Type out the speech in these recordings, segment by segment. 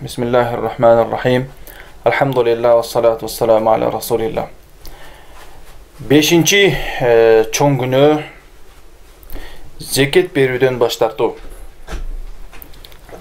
Bismillahirrahmanirrahim. Elhamdülillah ve salatu ve selamu ala Resulillah. Beşinci çoğun günü zekat berүүдөн baştartуу.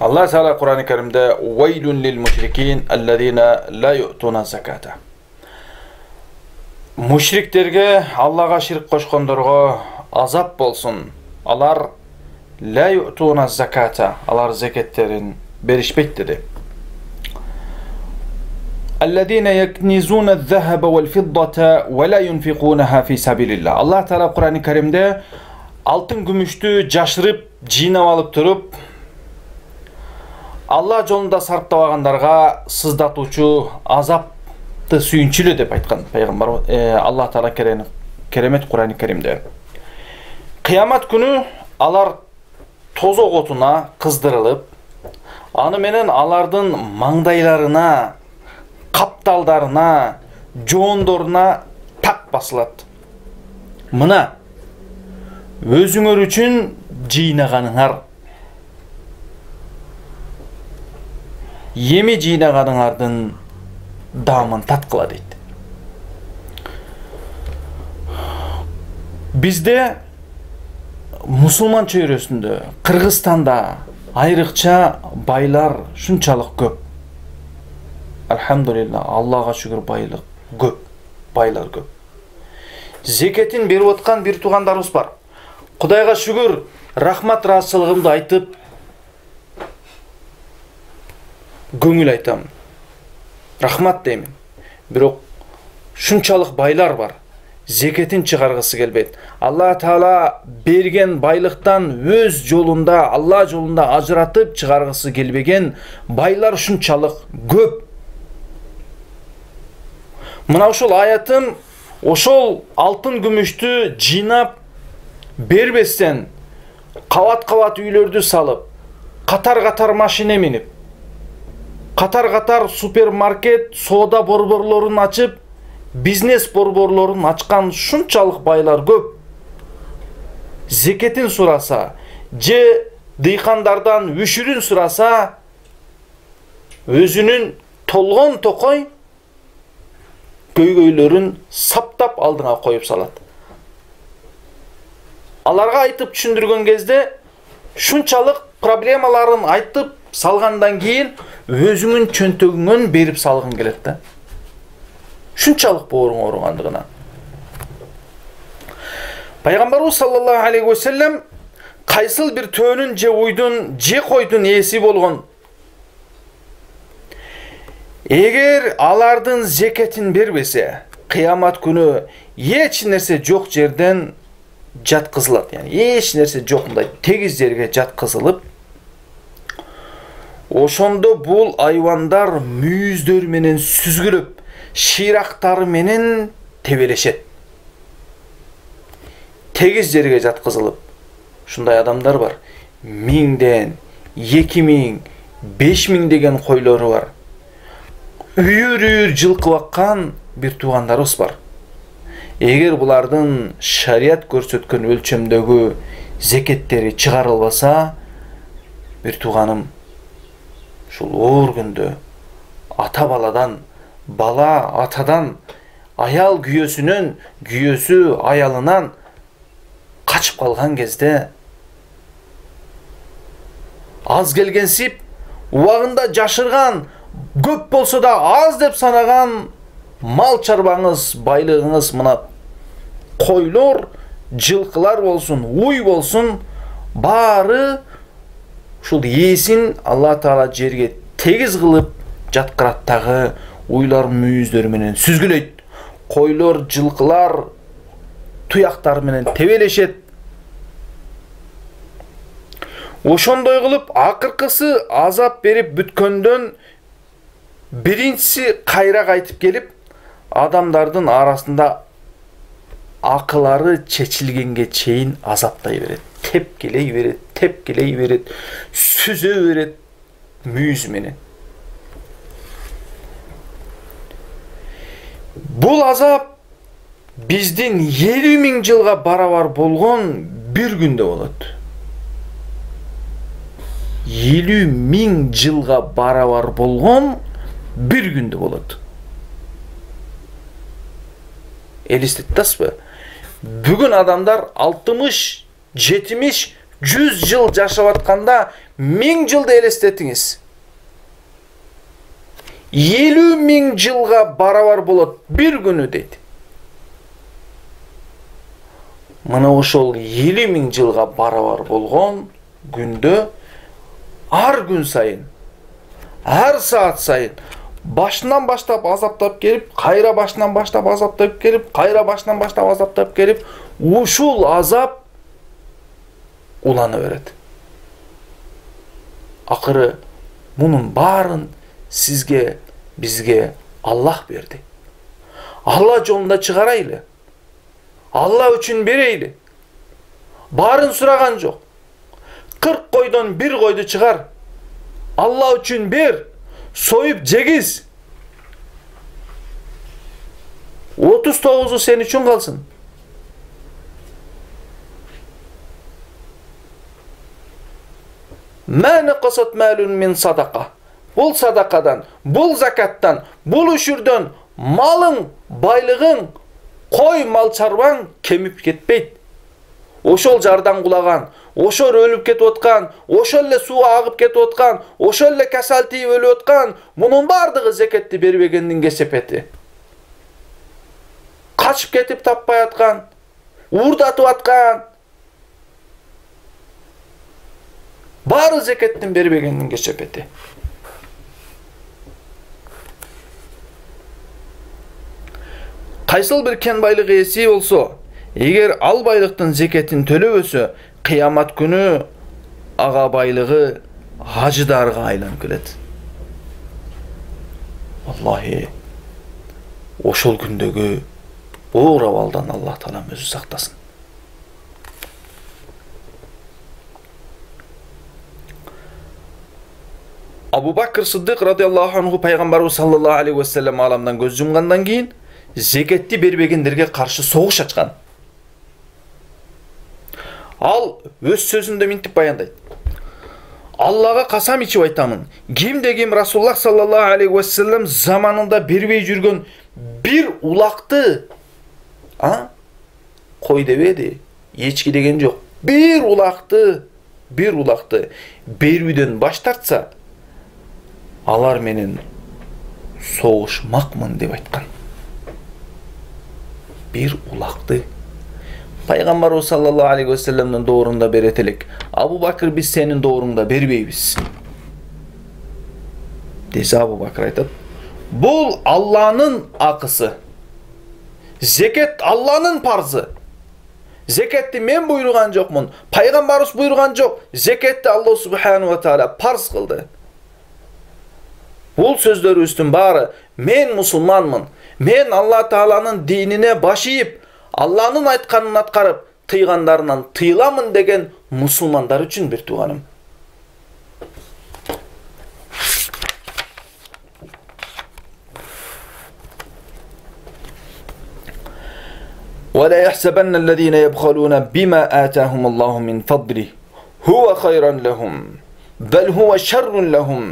Allah Teala Kur'an-ı Kerim'de "Veylun lil müşrikin ellezina la yu'tuna zakata." Müşriklerge, Allah'a şirk koşkondorgo azap bolsun. Alar la yu'tuna zakata. Alar zeketlerin berişpeyt dedi. اَلَّذ۪ينَ يَكْنِزُونَ الذَّهَبَ وَالْفِضَّةَ وَلَا يُنْفِقُونَهَا فِي سَبِيلِ اللّٰهِ. Allah Teala Kur'an-ı Kerim'de altın gümüştü jaşırıp, jinap alıp turup, Allah jolunda sarptabагандарга сыздатуучу azapты sүйүнчүлүү деп айткан пайгамбар Allah Teala Keremet Kur'an-ı Kerim'de. Kıyamet günü alar tozok otuna kızdırılıp, anı menen alardın mаңдайларына, капталдарына, жоондоруна так басылат. Мына өзүңөр үчүн жыйнаганыңар, эми жыйнаганыңардын дамын таткыла дейт. Бизде мусулман чөйрөсүндө, Кыргызстанда айрыкча байлар шунчалык көп. Elhamdülillah, Allah'a şükür baylık köp, baylar köp. Zeketin berip atkan bir tuğandarыбыз бар. Kudayga şükür, rahmat rahatsızlığımды aytıp, көңүл айтам. Rahmat deymin. Бирок şunçalık baylar var. Zeketin çıkargısı gelbeyt. Allah Teala bergen baylıktan öz jolunda, Allah jolunda ajratıp çıkargısı gelbegen baylar şunçalık köp. Мына ошол аятым ошол алтын күмүштү жыйнап бербестен кабат-кабат үйлөрдү салып, катар-катар машина минип, катар-катар супермаркет, соода борборлорун ачып, бизнес борборлорун ачкан шунчалык байлар көп. Зекетин сураса, же дыйкандардан үшүрүн сураса, өзүнүн толгон токой көйгөйлөрүн саптап алдыңа коюп салат. Аларга айтып түшүндүргөн кезде шунчалык проблемаларын айтып салгандан кийин өзүңүн чөнтөгүңөн берип салгың келет да. Шунчалык бооруң ооругандыгына. Пайгамбарыбыз саллаллаху алейхи ва саллям кайсыл бир төөнүн же уйдун же койдун ээси болгон, эгер алардын зекетин бербесе, кыямат күнү эч нерсе жок жерден жаткызылат. Yani эч нерсе жок, мындай тегиз жерге жаткызылып, ошондо бул айвандар мүйүздөр менен сүзгүлөп, шыйрактары менен тебелешет. Тегиз жерге жаткызылып, ушундай адамдар бар. 1000ден, 2000, 5000 деген койлору бар. Үйүр-үйүр жылкы баккан бир туугандарыбыз бар. Эгер булардын шарият көрсөткөн өлчөмдөгү зекеттери чыгарылбаса, бир тууганым ушул оор күндө ата баладан, бала атадан, аял күйөөсүнөн, күйөөсү аялынан качып калган кезде аз келгенсип, убагында жашырган, көп болса да аз деп санаган мал чарбаңыз, байлыгыңыз, мына койлор, жылкылар болсун, уй болсун, баары ушул ээсин Алла Таала жерге тегиз кылып жаткырат дагы, уйлар мүйүздөр менен сүзгүлөйт. Койлор, жылкылар туяктары менен тебелешет. Ошондой кылып акыркысы азап берип бүткөндөн биринчиси кайра кайтып келип, адамдардын арасында акылары чечилгенге чейин азаптай берет. Тепкелей берет, сүзө берет мүйүз менен. Бул азап биздин 50.000 жылга барабар болгон бир күндө болот. 50.000 жылга барабар болгон bir күндө болот. Elestеттасызбы? Бүгүн адамдар 60, 70, 100 жыл жашап атканда 1000 жылды элестетиңиз. 50.000 жылга барабар болот bir күнү дейт. Мына ошол 50.000 жылга барабар болгон күндө ар күн сайын, ар саат сайын башынан баштап азаптап келип, кайра башынан баштап азаптап келип, кайра башынан баштап азаптап келип, ушул азап улана берет. Акыры мунун баарын сизге, бизге Аллах берди. Алла жолунда чыгарайлы. Алла үчүн берейли. Баарын сураган жок. 40 койдон 1 койду чыгар. Алла үчүн бер. Soyup cegiz. 39'u sen için kalsın. Ma naqasat malun min sadaka. Bul sadakadan, bul zakattan, bul üşürden malın, baylığın, koy mal çarvan kemip ketpeyt. Oşol jardan kulagan, oşol ölüp ketip otkan, oşol ele suğa ağıp ketip otkan, oşol ele kasaltıyı ölüp otkan, bunun bardığı zeketli berbegendin kesepeti. Kaçıp ketip tappay atkan, uğurdatıp atkan, bari zekettin berbegendin kesepeti. Kaysıl bir ken baylığı esi olsa, eğer al baylықтың зекетін төлөбөсө, кыямат күнү ага байлыгы хажыдарга айланып келет. Vallahi ошол күндөгү оор абалдан Аллах Таалам өзү сактасын. Абу Бакр Сыддык радиаллаху анху пайгамбарыбыз саллаллаху алейхи ва саллям аламдан көз жумгандан кийин зекетти бербегендерге каршы согуш ачкан. Ал өз сөзүндө минтип баяндайт. Аллага касам ичип айтамын. Кимде ким Расулуллах саллаллаху алейхи ва саллям заманында бербей жүргөн бир улакты, кой дебеди, эчки деген жок. Бир улакты берүүдөн баш тартса, алар менен согушмакмын деп айткан. Bir ulaqdı. Peygamber sallallahu aleyhi ve sellem'in doğrunda beretelik. Abu Bakır biz senin doğrunda berbeybiz. Dese Abu Bakır aytат. Bul Allah'ın akısı. Zekat Allah'ın parzı. Zekatты men buyurgan jokmun. Peygamberimiz buyurgan jok. Zekatты Allah subhanahu wa taala parz kıldı. Bul sözleri üstün bari men musulmanmın. Men Allah Taala'nın dinine başıyıp, Allah'ın aytkanын atkarıp, tıyganlarından tıyılamın degen musulmanlar üçün bir tuğanım. وَلَا يَحْسَبَنَّ الَّذ۪ينَ يَبْخَلُونَ بِمَا آتَاهُمُ اللّٰهُ مِنْ فَضْلِهِ هُوَ خَيْرًا لَهُمْ بَلْ هُوَ شَرٌّ لَهُمْ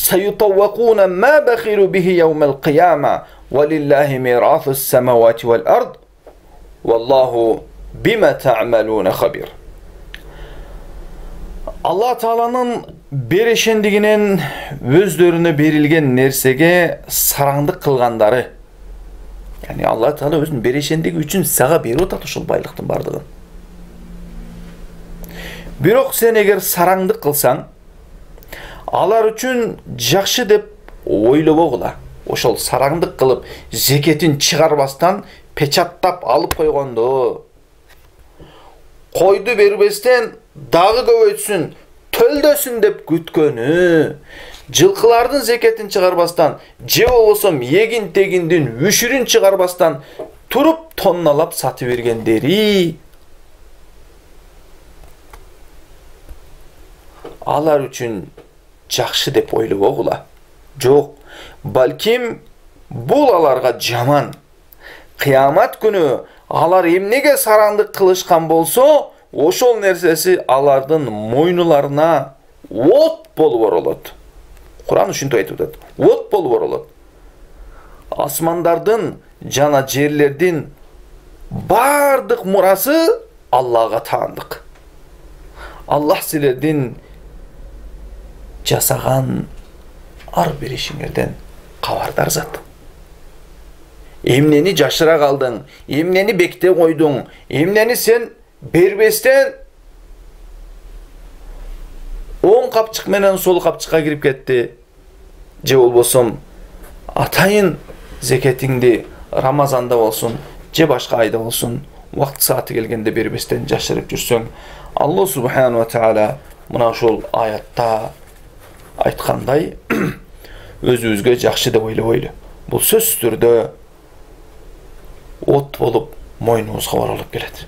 سَيُطَوَّقُونَ مَا بَخِلُوا بِهِ يَوْمَ الْقِيَامَةِ وَلِلَّهِ مِيرَاثُ السَّمَاوَاتِ وَالْأَرْضِ وَاللّٰهُ بِمَا تَعْمَلُونَ خَبِيرٌ. Allah Taala'nın bereşendiginen özlerine berilgen nersege sarаңдык kılgandары. Yani Allah Teala özünün bereşendigi üçün sağa beri otat uşul baylıktın bardığın. Birok sen eğer sarаңдык kılsan, alar üçün жақшы деп ойлоп огула. Ошол sarаңдык кылып, зекетин чыгарбастан печаттап алып койгондо, койду бербестен дагы көбөйтсүн, төлдөсүн деп күткөнү, жылкылардын зекетин чыгарбастан, же болбосом егин тегиндин үшүрүн чыгарбастан туруп тонналап сатып бергендери алар үчүн жакшы деп ойлоп огула. Жок, балким бул аларга жаман. Кыямат күнү алар эмнеге сараңдык кылышкан болсо, ошол нерсеси алардын мойнуларына от болуп оролот. Кур'ан ушинтип айтып атат. От болуп оролот. Асмандардын жана жерлердин бардык мурасы Аллага таандык. Аллах силердин жасаган ар бир ишиңерден кабардар зат. Эмнени жашыра калдың, эмнени бекте койдуң, эмнени сен бербестен оң капчык менен сол капчыкка кирип кетти. Же болбосо атайын зекетиңди Рамазанда болсун, же башка айда болсун, вакыт сааты келгенде бербестен жашырып жүрсөң, Аллах субхану ва таала мына ушул аятта айткандай өзүбүзгө жакшы деп ойлобойлу. Бул сөзсүз түрдө от болуп мойнубузга оролуп келет.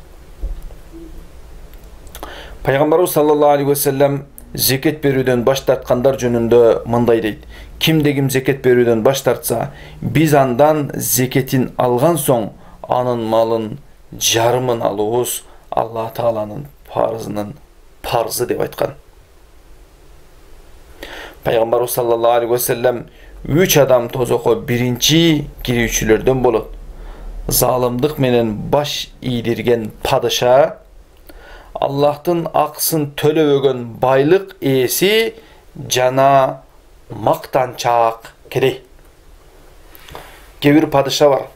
Пайгамбарыбыз саллаллаху алейхи ва саллям зекет берүүдөн баш тарткандар жөнүндө мындай дейт: кимде ким зекет берүүдөн баш тартса, биз андан зекетин алган соң анын малын жарымын алуубуз Аллах тааланын парызынын парзы деп айткан. Пайгамбарыбыз саллаллаху алейхи ва саллям 3 адам тозокко биринчи кирүүчүлөрдөн болот. Залымдык менен баш ийдирген падыша, Аллахтын акысын төлөбөгөн байлык ээси жана мактанчак кедей. Кээ бир падыша бар.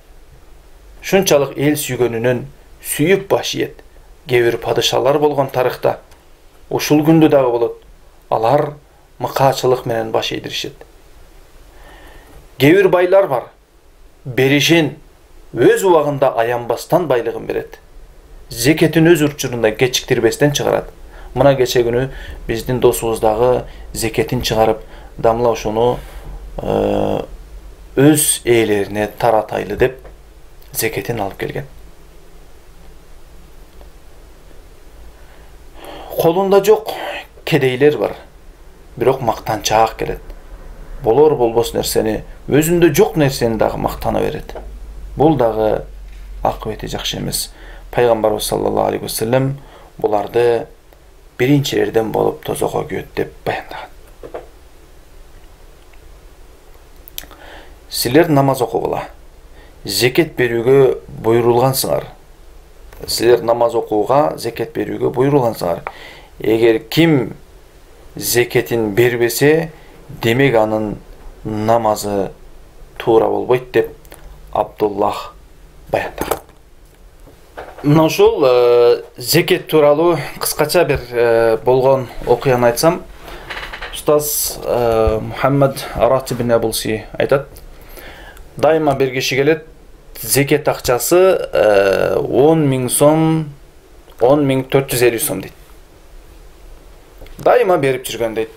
Шунчалык эл сүйгөнүнөн сүйүп баш ийет. Кээ бир падышалар болгон тарыхта, ушул күндө дагы болот. Алар мыкаачылык менен баш ийдиришет. Кээ бир байлар бар. Беришин өз убагында аянбастан байлыгын берет. Зекетин өз урчурунда кечиктирбестен чыгарат. Мына кече күнү биздин досубуз дагы зекетин чыгарып, дамла ошону өз ээлерине таратайлы деп зекетин алып келген. Колунда жок кедейлер бар. Бирок мактанчаак келет. Болор болбос нерсени, өзүндө жок нерсени дагы мактана берет. Бул дагы акыбети жакшы эмес. Пайгамбарыбыз саллаллаху алейхи ва саллям буларды биринчилерден болуп тозокко күйөт деп баяндаган. Силер намаз окугула, зекет берүүгө буйрулгансыңар. Силер намаз окууга, зекет берүүгө буйрулгансыңар. Эгер ким зекетин бербесе, демек анын намазы туура болбойт деп Абдуллах баяндаган. Мына ушул зекет тууралуу кыскача бир болгон окуяны айтсам, устаз Мухаммад Аратиб ибн Абулси айтат: дайыма бир киши келет, зекет акчасы 10.000 сом, 10.450 сом дейт. Дайыма берип жүргөн дейт.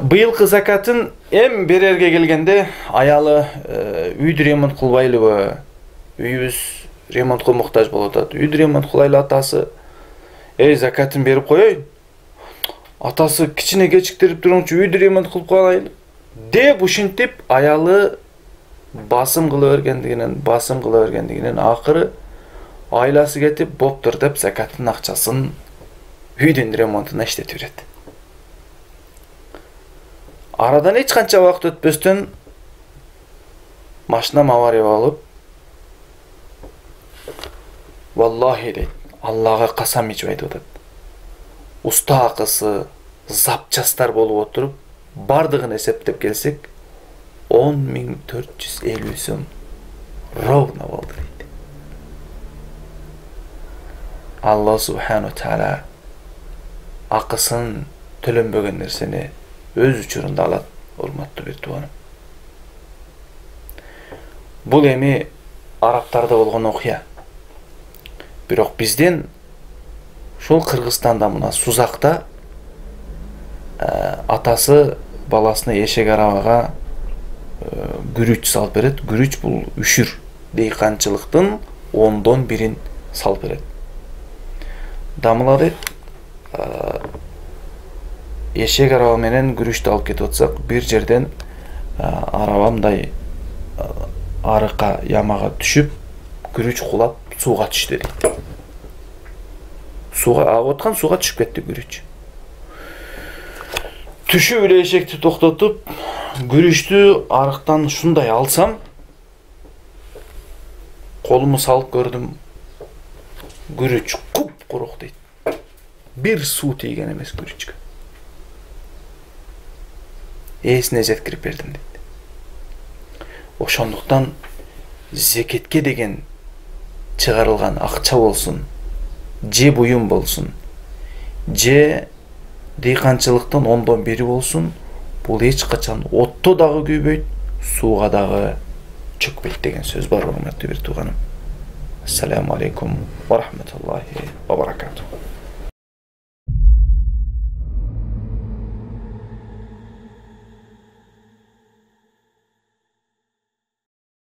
Быйылкы закатын эм берерге келгенде аялы үйдү ремонт кылбайлыбы, үйүбүз ремонтко муктаж болуп атат. Үйдү ремонт кылайлы атасы. Закатын берип коеюн. Атасы кичине кечиктирип туруңчу, үйдү ремонт кылып коелайлы деп ушинтип аялы басым кыла бергендигинен акыры айласы кетип боптур деп закатын акчасын үйдүн ремонтуна иштетип берет. Арадан эч канча убакыт өтпөстөн машинам авария болуп, валлахи дейт, Аллага касам ичип айтып атат. Уста акысы, запчастар болуп отуруп, бардыгын эсептеп келсек, 10.450 сом ровно болду дейт. Аллах субхану таала акысын төлөнбөгөн нерсени өз учурунда алат, урматтуу бир тууганым. Бул эми арабтарда болгон окуя. Бирок бизден ушул Кыргызстанда мына Сузакта атасы баласына эшек арабага күрүч салып берет. Күрүч бул үшүр, дейканчылыктын 1/10 салып берет. Дамыла дейт, эшек араба менен күрүчтү алып кетип атсак, бир жерден арабамдай арыкка ямага түшүп, күрүч кулап сууга түштү дейт. Сууга агып аткан сууга түшүп кетти күрүч. түшүп эле эшекти токтотуп, күрүчтү арыктан ушундай алсам, колуму салып көрдүм. Күрүч куп-курук дейт. Бир суу тийген эмес күрүчкө. Эсине жеткирип бердим дейт. Ошондуктан зекетке деген чыгарылган акча болсун, же буюм болсун, же дыйканчылыктын 1/10 болсун, бул эч качан отто дагы күйбөйт, сууга дагы чөкпөйт деген сөз бар, урматтуу бир тууганым. Ассаламу алейкум ва рахматуллахи ва баракатух.